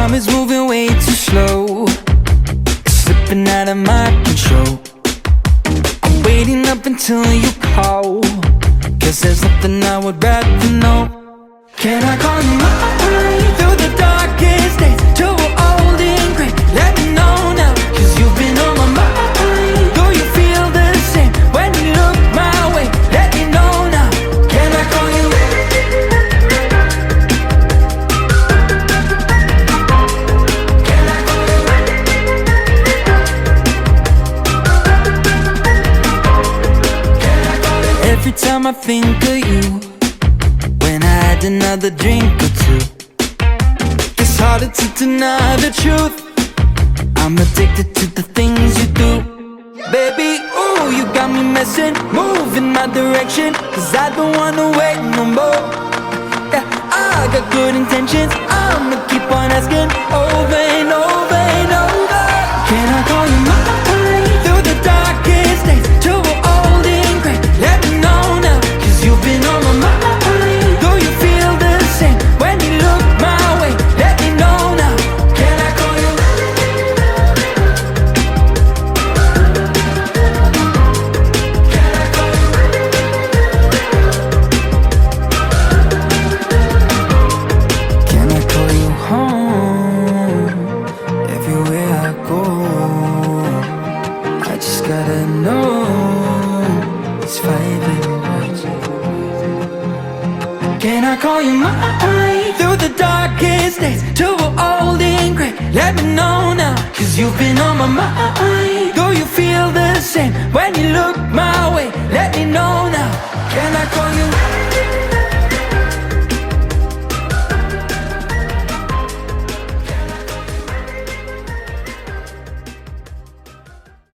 Time is moving way too slow. It's slipping out of my control. I'm waiting up until you call, 'cause there's something I would rather know. Can I call you mine through the darkest days till we're old and gray? Let me know now, 'cause you've been on my mind. Do you feel the same when you look my way? Let me know now. Can I call you? Can I call you? Can I call you? Every time I think of you, when I had another drink or two, it's harder to deny the truth. I'm addicted to the things you do. Baby, ooh, you got me messing, move in my direction, 'cause I don't wanna wait no more. Yeah, I got good intentions, I'ma keep on asking over and over and over. Can I call you mine through the darkest days till we're old and gray? Let me know now, 'cause you've been on my mind. Do you feel the same when you look my way? Let me know now. Can I call you? Can I call you? Can I call you home? Everywhere I go, I just gotta know it's vibing right. Can I call you mine through the darkest days till we're old and gray? Let me know now, 'cause you've been on my mind. Do you feel the same when you look my way? Let me know now.